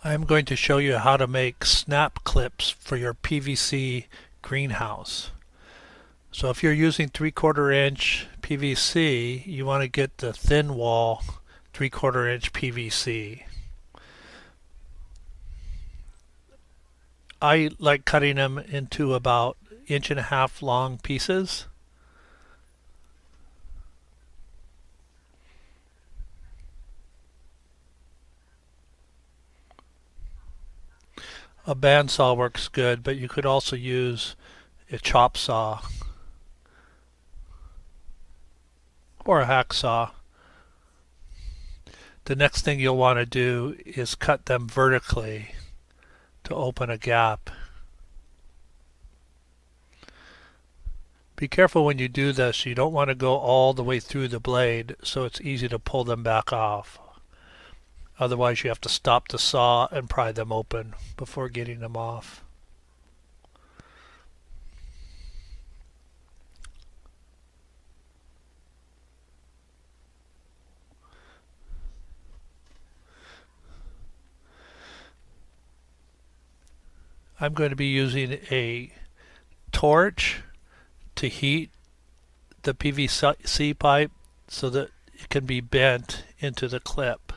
I'm going to show you how to make snap clips for your PVC greenhouse. So if you're using 3/4 inch PVC, you want to get the thin wall 3/4 inch PVC. I like cutting them into about 1.5 inch long pieces. A bandsaw works good, but you could also use a chop saw or a hacksaw. The next thing you'll want to do is cut them vertically to open a gap. Be careful when you do this. You don't want to go all the way through the blade so it's easy to pull them back off. Otherwise you have to stop the saw and pry them open before getting them off. I'm going to be using a torch to heat the PVC pipe so that it can be bent into the clip.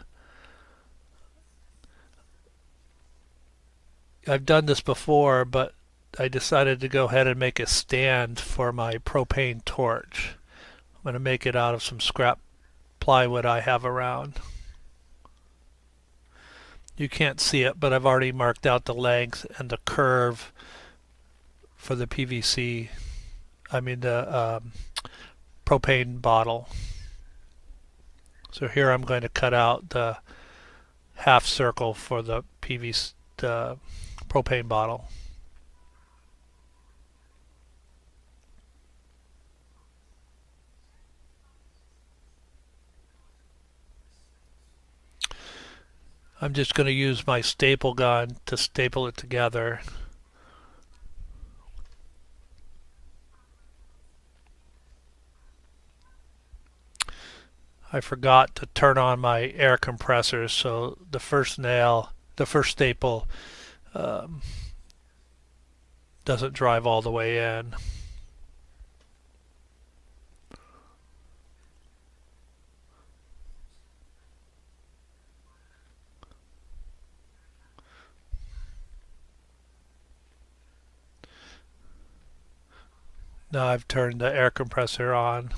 I've done this before, but I decided to go ahead and make a stand for my propane torch. I'm going to make it out of some scrap plywood I have around. You can't see it, but I've already marked out the length and the curve for the PVC, the propane bottle. So here I'm going to cut out the half circle for the PVC, the propane bottle. I'm just going to use my staple gun to staple it together. I forgot to turn on my air compressor, so the first staple um, doesn't drive all the way in. Now I've turned the air compressor on.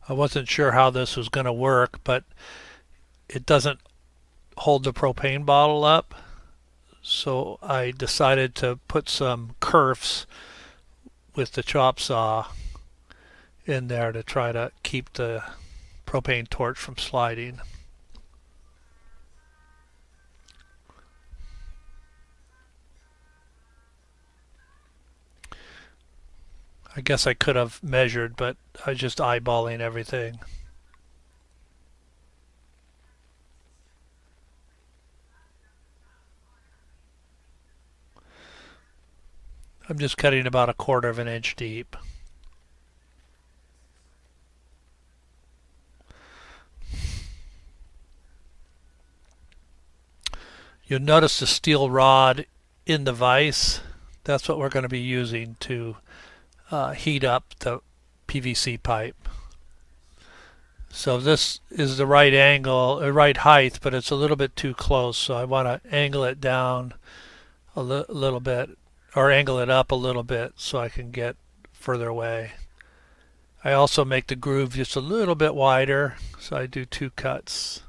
I wasn't sure how this was going to work, but it doesn't hold the propane bottle up. So I decided to put some kerfs with the chop saw in there to try to keep the propane torch from sliding. I guess I could have measured, but I was just eyeballing everything. I'm just cutting about 1/4 inch deep. You'll notice the steel rod in the vise. That's what we're going to be using to heat up the PVC pipe. So this is the right angle, right height, but it's a little bit too close. So I want to angle it down a little bit, or angle it up a little bit so I can get further away. I also make the groove just a little bit wider, so I do 2 cuts.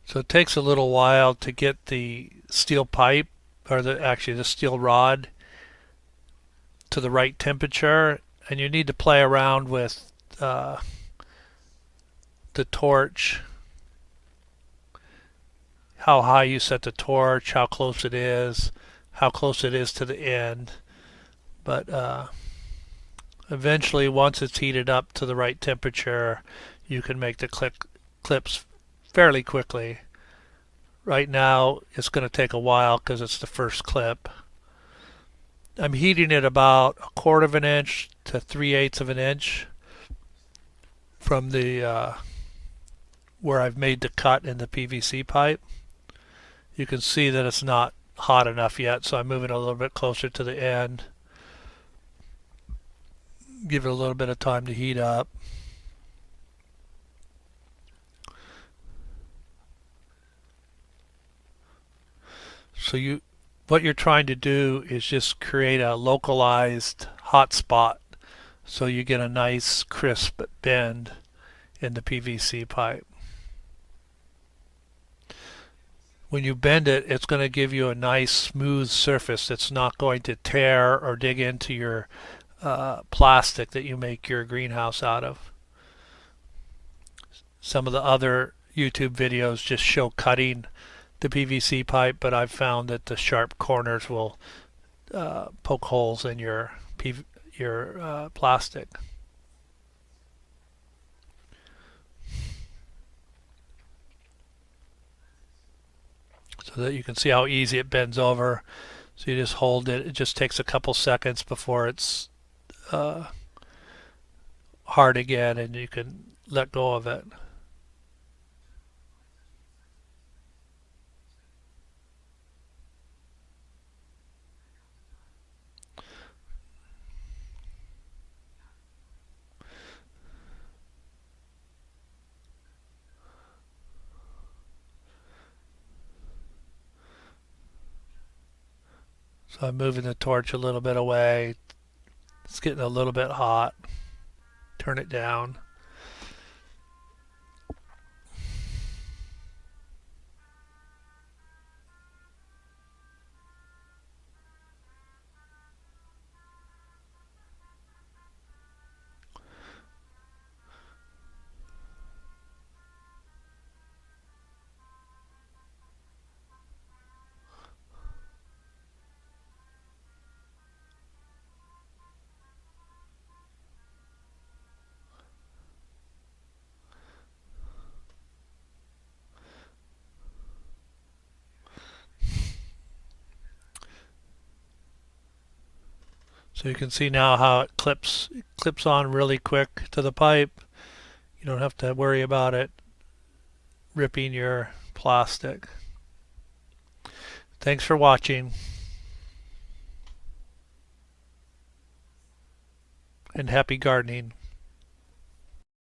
So it takes a little while to get the steel pipe, or the steel rod, to the right temperature, and you need to play around with the torch, how high you set the torch, how close it is to the end. But Eventually, once it's heated up to the right temperature, you can make the clips fairly quickly. Right now, it's going to take a while because it's the first clip. I'm heating it about 1/4 of an inch to 3/8 of an inch from the where I've made the cut in the PVC pipe. You can see that it's not hot enough yet, so I'm moving a little bit closer to the end. Give it a little bit of time to heat up. So what you're trying to do is just create a localized hot spot so you get a nice crisp bend in the PVC pipe. When you bend it, it's going to give you a nice smooth surface. It's not going to tear or dig into your plastic that you make your greenhouse out of. Some of the other YouTube videos just show cutting the PVC pipe, but I've found that the sharp corners will poke holes in your plastic. So that you can see how easy it bends over. So you just hold it. It just takes a couple seconds before it's hard again, and you can let go of it. So I'm moving the torch a little bit away. It's getting a little bit hot. Turn it down. So you can see now how it clips on really quick to the pipe. You don't have to worry about it ripping your plastic. Thanks for watching, and happy gardening.